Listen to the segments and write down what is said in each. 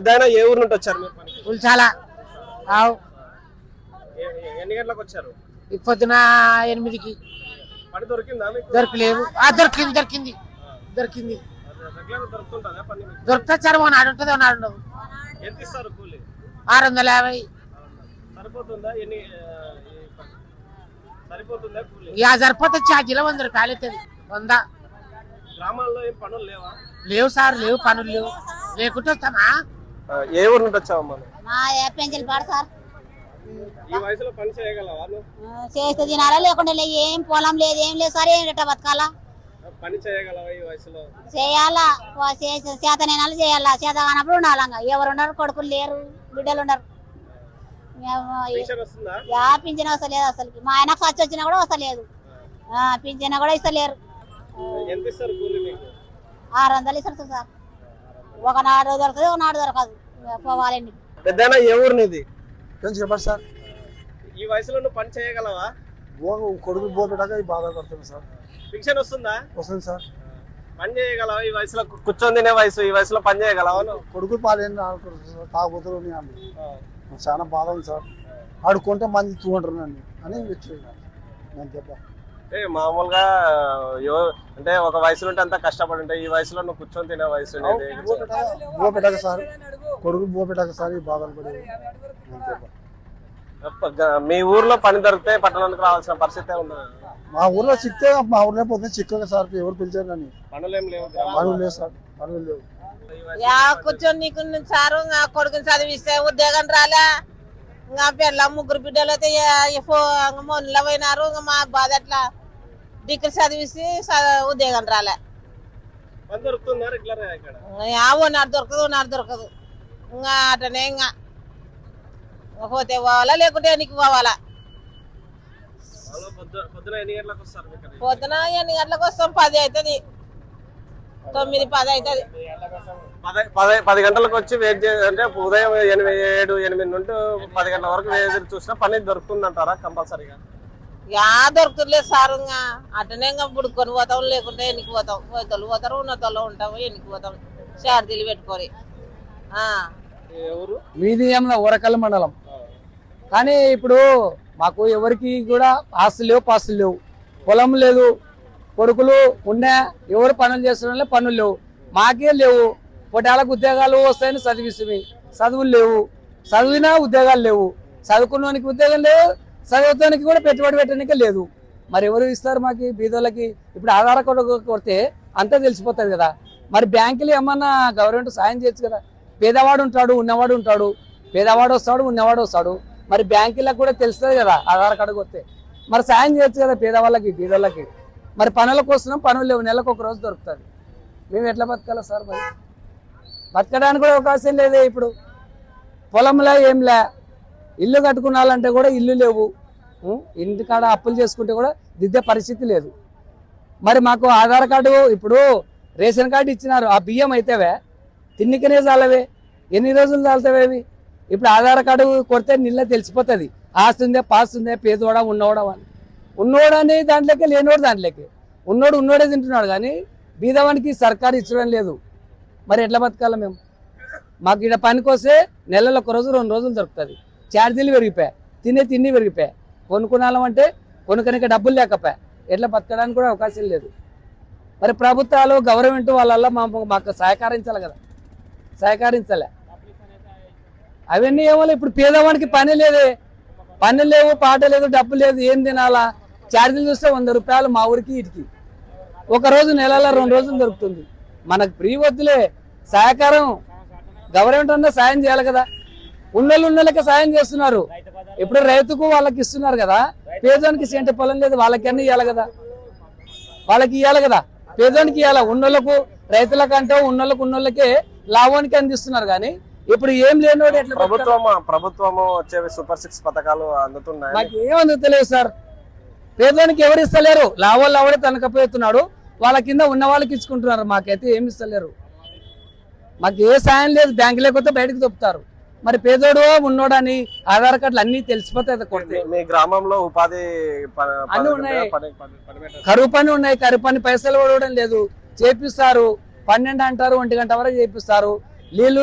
పెద్దాయన ఏ ఊరు నుండి వచ్చారు మీరు పనికి? పుల్చాలా ఎన్ని గంటలకు వచ్చారు? పొద్దున 8కి. పని దొరికిందా మీకు? దొరకలేదు. దొరికింది. రెగ్యులర్ దొరుకుతుంటుందా పని మీకు? దొరికితే సరే నాడు ఉంటుంది నాడు ఉండవు. ఎంత ఇస్తారు కూలి? 650. సరిపోతుందా? సరిపోతుందా కూలి? సరిపోతే ఛార్జీలో 100 రూపాయలు అవుతుంది. 100. గ్రామాల్లో ఏం పనులు లేవా? లేవు సార్, లేవు పనులు లేవు. లేకుంటే వస్తామా? ఏ ఊరు నుండి వచ్చావమ్మా? పెంచలు పాడు సార్. ఈ వయసులో పని చేయగలవా? చేస్తే తినాలా లేకుండా ఏం పొలం లేదు, ఏం లేదు సార్. ఏం రెట్ట బతకాలా? పని చేయగలవా ఈ వయసులో? చేయాలా, చేతనైనా చేయాలా. చేత కానప్పుడు ఉండాలంగా. ఎవరు ఉన్నారు? కొడుకులు లేరు, బిడ్డలు ఉన్నారు. పింఛన్ వస్తలేదు అసలుకి. మా ఆయనకు ఖర్చు వచ్చినా కూడా వస్తలేదు. పింఛన్ కూడా ఇస్తలేరు. 600 ఇస్తారు సార్. ఒకనాడు దొరకదు, ఒకనాడు దొరకదు. పోవాలండి. పెద్దనా ఏ ఊరు నీది? చెప్పండి సార్. ఈ వయసులో నువ్వు పని చేయగలవా? కొడుకు పోపెట్టాక బాధపడుతుంది సార్. పింఛన్ వస్తుందా? వస్తుంది సార్. పని చేయగలవా? ఈ వయసులో కూర్చొని తినే వయసు, ఈ వయసులో పని చేయగలవా? కొడుకు పాలేని తాగుబోతులు చాలా బాధ ఉంది సార్. ఆడుకుంటే మంది చూడంటారు అని నేను చెప్పా. మామూలుగా అంటే ఒక వయసులో ఉంటే అంతా కష్టపడి ఉంటాయి. ఈ వయసులో నువ్వు కూర్చొని తినే వయసు. బోపెట్టాక సార్, కొడుకు బోపెట్టాక సార్ ఈ బాధలు పడి నేను చెప్పా. మీ ఊర్లో పని దొరికితే పట్టణానికి రావాల్సిన పరిస్థితి ఉందా? మా ఊర్లో చిక్తే మా ఊర్లో పోతే చిక్కగా సార్. ఎవరు పిలిచారు కానీ పనులు ఏం లేవు. పనులు లేవు సార్, పనులు లేవు. కూర్చొని నీకు సారు కొడుకుని చదివిస్తే ఉద్యోగం రాలే. ఇంకా పిల్ల 3 బిడ్డలు అయితే మొన్నలో పోయినారు. ఇంకా మా బాధ ఎట్లా? డిగ్రీ చదివిస్తే ఉద్యోగం రాలే. నాడు దొరకదు. ఇంకా అటనే ఇంకా పోతే పోవాలా, లేకుంటే ఎన్నికి పోవాలా. పొద్దున ఎన్ని గంటలకు వస్తాం? 10 అవుతుంది, 9, 10 అవుతుంది. 10 గంటలకు వచ్చి వెయిట్ చేసి అంటే ఉదయం 7, 8 నుండి 10 గంటల వరకు ఎదురు చూసినా పని దొరుకుతుందంటారా కంపల్సరీగా? దొరుకుతులేదు సార్. ఇంకా అటనే ఇంకా బుడుకొని పోతాం, లేకుంటే ఎన్నికి పోతాం. పోతలు పోతారు, ఉన్నతోళ్ళు ఉంటాము, ఎన్నికి పోతాం. షార్దీలు పెట్టుకొని. మీదియంలో ఊరకల్ మండలం. కానీ ఇప్పుడు మాకు ఎవరికి కూడా ఆస్తులు లేవు, పాస్తులు లేవు, పొలం లేదు. కొడుకులు ఉన్నా ఎవరు పనులు చేస్తున్నా పనులు లేవు, మాకే లేవు. పొటాలకు ఉద్యోగాలు వస్తాయని చదివిస్తుంది, చదువులు లేవు. చదివినా ఉద్యోగాలు లేవు. చదువుకున్నోనికి ఉద్యోగం లేవు, చదువుతానికి కూడా పెట్టుబడి పెట్టడానికి లేదు. మరి ఎవరు ఇస్తారు మాకు బీదోళ్ళకి? ఇప్పుడు ఆధార్ కార్డు కొడితే అంతా తెలిసిపోతుంది కదా. మరి బ్యాంకులు ఏమన్నా గవర్నమెంట్ సాయం చేయొచ్చు కదా. పేదవాడు ఉంటాడు, ఉన్నవాడు ఉంటాడు. పేదవాడు వస్తాడు, ఉన్నవాడు వస్తాడు. మరి బ్యాంకులకు కూడా తెలుస్తుంది కదా ఆధార్ కార్డు కొడితే. మరి సాయం చేయొచ్చు కదా పేదవాళ్ళకి, బీదోళ్ళకి. మరి పనులకు వస్తున్నాం, పనులు లేవు. నెలకు 1 రోజు దొరుకుతుంది. మేము ఎట్లా బతకాలి సార్? మరి బతకడానికి కూడా అవకాశం లేదే. ఇప్పుడు పొలంలో ఏంలే, ఇల్లు కట్టుకున్నాలంటే కూడా ఇల్లు లేవు. ఇంటికాడ అప్పులు చేసుకుంటే కూడా దిద్దే పరిస్థితి లేదు. మరి మాకు ఆధార్ కార్డు, ఇప్పుడు రేషన్ కార్డు ఇచ్చినారు. ఆ బియ్యం అయితేవే తిన్నికనే చాలవే. ఎన్ని రోజులు చాలుతావేవి? ఇప్పుడు ఆధార్ కార్డు కొడితే నిల్ల తెలిసిపోతుంది ఆస్తుందే, పాస్తుందే, పేదోడా, ఉన్నోడా అని. ఉన్నోడని దాంట్లోకి, లేనోడు దాంట్లోకి. ఉన్నోడే తింటున్నాడు కానీ బీదవానికి సర్కారు ఇచ్చడం లేదు. మరి ఎట్లా బతకాలి మేము? మాకు ఇక్కడ పనికి వస్తే నెలలో 1 రోజు 2 రోజులు దొరుకుతుంది. ఛార్జీలు పెరిగిపోయాయి, తిండి పెరిగిపోయాయి. కొనుక్కున్నామంటే కొనుక్కనికి డబ్బులు లేకపోయా. ఎట్లా బతకడానికి కూడా అవకాశం లేదు. మరి ప్రభుత్వాలు, గవర్నమెంట్ వాళ్ళల్లో మాకు సహకరించాలి కదా. సహకరించలే. అవన్నీ ఏమో. ఇప్పుడు పేదవానికి పని లేదే, పని లేవు, పాట లేదు, డబ్బు లేదు, ఏం తినాలా? ఛార్జీలు చూస్తే 100 రూపాయలు మా ఊరికి ఇటుకి. 1 రోజు నెలలో 2 రోజులు దొరుకుతుంది. మనకు ఫ్రీ వద్దులే, సహకారం గవర్నమెంట్ అన్నా సాయం చేయాలి కదా. ఉన్నోళ్ళకి సాయం చేస్తున్నారు. ఇప్పుడు రైతుకు వాళ్ళకి ఇస్తున్నారు కదా. పేదోనికి సెంటు పొలం లేదు, వాళ్ళకన్నీ ఇవ్వాలి కదా. వాళ్ళకి ఇవ్వాలి కదా, పేదోనికి ఇవ్వాలి. ఉన్నోళ్ళకు, రైతులకంటే ఉన్నోళ్ళకే లాభానికి అందిస్తున్నారు. కానీ ఇప్పుడు ఏం లేనోడు ఎట్లా? ప్రభుత్వము వచ్చే సూపర్ 6 పథకాలు అందుతున్నాయి. మాకు ఏం అందుతలేదు సార్. పేదోనికి ఎవరు ఇస్తలేరు. లాభాలు ఎవడే తనకపోతున్నాడు, వాళ్ళ కింద ఉన్న వాళ్ళకి ఇచ్చుకుంటున్నారు. మాకైతే ఏమి ఇస్తలేరు. మాకు ఏ సాయం లేదు. బ్యాంకు లేకపోతే బయటకు దొప్పుతారు. మరి పేదోడు ఉన్నోడని ఆధార్ కార్డులు అన్ని తెలిసిపోతాయి. మీ గ్రామంలో ఉపాధి అన్ని ఉన్నాయి, కరువు పని ఉన్నాయి. కరువు పని పైసలు పడడం లేదు. చేపిస్తారు, 12 అంటారు, 1 గంట వరకు చేపిస్తారు. నీళ్లు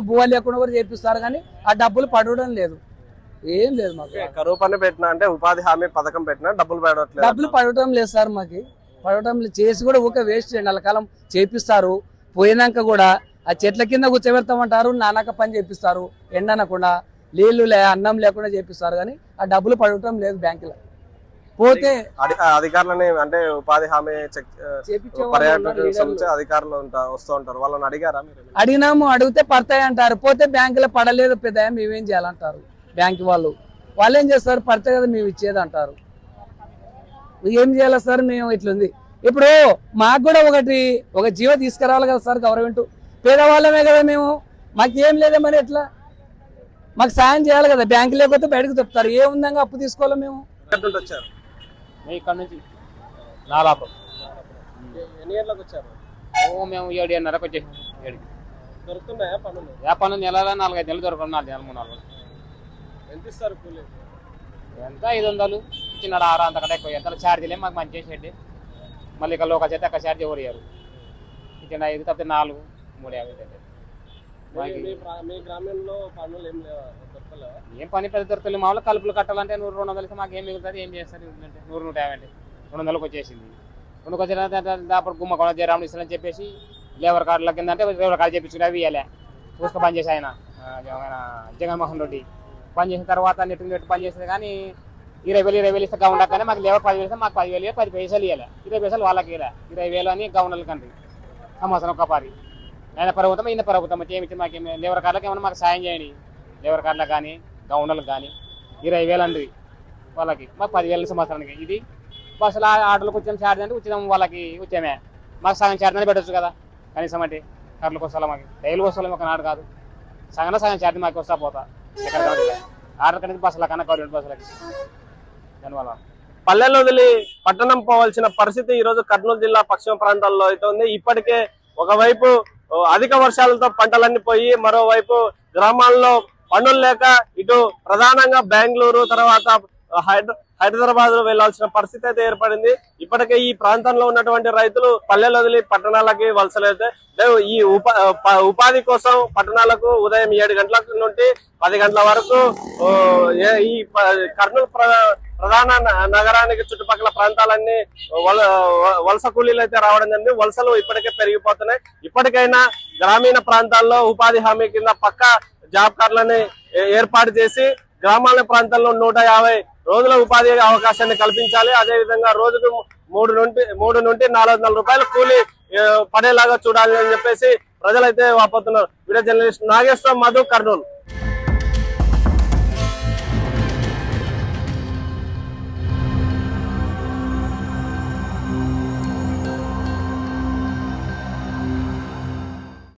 బువ్వ లేకుండా కూడా చేపిస్తారు కానీ ఆ డబ్బులు పడడం లేదు, ఏం లేదు మాకు. కరువు పని పెట్టినా అంటే ఉపాధి హామీ పథకం పెట్టినా డబ్బులు పడట్లేదు. డబ్బులు పడటం లేదు సార్, మాకు పడటం లేదు. చేసి కూడా ఊకే వేస్ట్ నెలకాలం చేపిస్తారు. పోయినాక కూడా ఆ చెట్ల కింద కూర్చోబెడతామంటారు, నానాక పని చేపిస్తారు. ఎండనకుండా నీళ్లు అన్నం లేకుండా చేపిస్తారు కానీ ఆ డబ్బులు పడటం లేదు బ్యాంకులో. పోతే అధికారులని అంటే ఉపాధి హామీ చేపించే పర్యాటక సంస్థ అధికారులు వస్తూ ఉంటారు, వాళ్ళని అడిగారా మీరు? అడిగినాము, అడిగితే పడతాయి అంటారు. పోతే బ్యాంకులో పడలేదు పెద్ద, మేమేం చేయాలంటారు బ్యాంకు వాళ్ళు ఏం చేస్తారు, పడతాయి కదా మేము ఇచ్చేది అంటారు. ఏం చేయాలి సార్, మేము ఇట్లుంది. ఇప్పుడు మాకు కూడా ఒక జీవ తీసుకురావాలి కదా సార్ గవర్నమెంట్. పేదవాళ్ళమే కదా మేము, మాకేం లేదా మరి ఎట్లా, మాకు సాయం చేయాలి కదా. బ్యాంకు లేకపోతే బయటకు చెప్తారు, ఏముందంగా అప్పు తీసుకోవాలి మేము. వచ్చారు ఇక్కడ నుంచి నాలాపం. ఎన్ని గంటలకు వచ్చారు? మేము 7:30కు వచ్చేసాం. 7కి దొరుకుతున్నాయా పనులు? ఏ పనులు నెలలో 4-5 నెలలు దొరకదు, 4 నెలలు 3 నెలలు. ఎంత ఇస్తారు కూలీ? ఎంత 500 చిన్నడు 6 అంతకంటే ఎక్కువ. ఎంత ఛార్జీలే మాకు మంచి చేసేది. మళ్ళీ ఇక్కడ లోకల్ చేస్తే అక్కడ ఛార్జ్ ఎవరు ఇయ్యారు. ఇచ్చిన 5 తప్పితే 4, 350. మీ గ్రామంలో పనులు ఏం లేవా, దొరకలేవా? ఏం పని పెద్ద దొరకలేదు. మామూలు కలుపులు కట్టాలంటే 100-200 మాకు ఏం మిగులుతుంది, ఏం చేస్తారు? 100-150 200లకు వచ్చేసింది. 200కు వచ్చిన అప్పుడు గుమ్మ కూడా జయరాముడు ఇస్తారని చెప్పేసి లేబర్ కార్డుల కింద అంటే లేబర్ కార్డు చేపించుకుని అవి ఇవ్వాలి. చూసుకు పని చేసి ఆయన జగన్మోహన్ రెడ్డి పని చేసిన తర్వాత నెట్టు నెట్టు పని చేస్తుంది కానీ 20,000 ఇస్తే గవర్నర్ కానీ మాకు లేబర్ 10,000 ఇస్తే మాకు 10,000 10 పైసలు ఇవ్వాలి. 20 పైసలు వాళ్ళకి ఇవ్వాలి. 20,000 అని గవర్నర్ల కంట్రీ సంవత్సరం ఒక పారి. ఆయన ప్రభుత్వం ఈయన ప్రభుత్వం ఏమిటి మాకేమి లేబర్ కార్డులకు ఏమన్నా మాకు సాయం చేయండి. లేబర్ కార్డులకు కానీ గవర్నర్లకు కానీ 20,000 అండి వాళ్ళకి, మాకు 10,000 సంవత్సరానికి. ఇది బస్సులు ఆటోలకు వచ్చాము ఛార్జ్ అంటే ఉచితం, వాళ్ళకి వచ్చామే. మాకు సగం ఛార్జ్ అని పెట్టచ్చు కదా కనీసం. అంటే కార్లకు వస్తా మాకు డైలీ వస్తాం, ఒక నాడు కాదు. సగం ఛార్జ్ మాకు వస్తా పోతా ఎక్కడ ఆర్డర్ కనుక బస్సుల కన్నా గవర్నమెంట్ బస్సులకి. దానివల్ల పల్లెలు వదిలి పట్టణం పోవాల్సిన పరిస్థితి ఈ రోజు కర్నూలు జిల్లా పశ్చిమ ప్రాంతాల్లో అయితే ఉంది. ఇప్పటికే ఒకవైపు అధిక వర్షాలతో పంటలన్నీ పోయి, మరోవైపు గ్రామాల్లో పనులు లేక ఇటు ప్రధానంగా బెంగళూరు తర్వాత హైదరాబాద్ వెళ్లాల్సిన పరిస్థితి అయితే ఏర్పడింది. ఇప్పటికే ఈ ప్రాంతంలో ఉన్నటువంటి రైతులు పల్లెలు వదిలి పట్టణాలకి వలసలైతే ఈ ఉపాధి కోసం పట్టణాలకు ఉదయం 7 గంటల నుండి 10 గంటల వరకు ఈ కర్నూలు ప్రధాన నగరానికి చుట్టుపక్కల ప్రాంతాలన్నీ వలస కూలీలు అయితే రావడం జరిగింది. వలసలు ఇప్పటికే పెరిగిపోతున్నాయి. ఇప్పటికైనా గ్రామీణ ప్రాంతాల్లో ఉపాధి హామీ కింద పక్కా జాబ్ కార్డులని ఏర్పాటు చేసి గ్రామాల ప్రాంతాల్లో 150 రోజుల ఉపాధి అవకాశాన్ని కల్పించాలి. అదే విధంగా రోజుకు 3 నుండి 400 రూపాయలు కూలీ పడేలాగా చూడాలి అని చెప్పేసి ప్రజలైతే వాపోతున్నారు. Video journalist Nageswara, Madhu, Kurnool.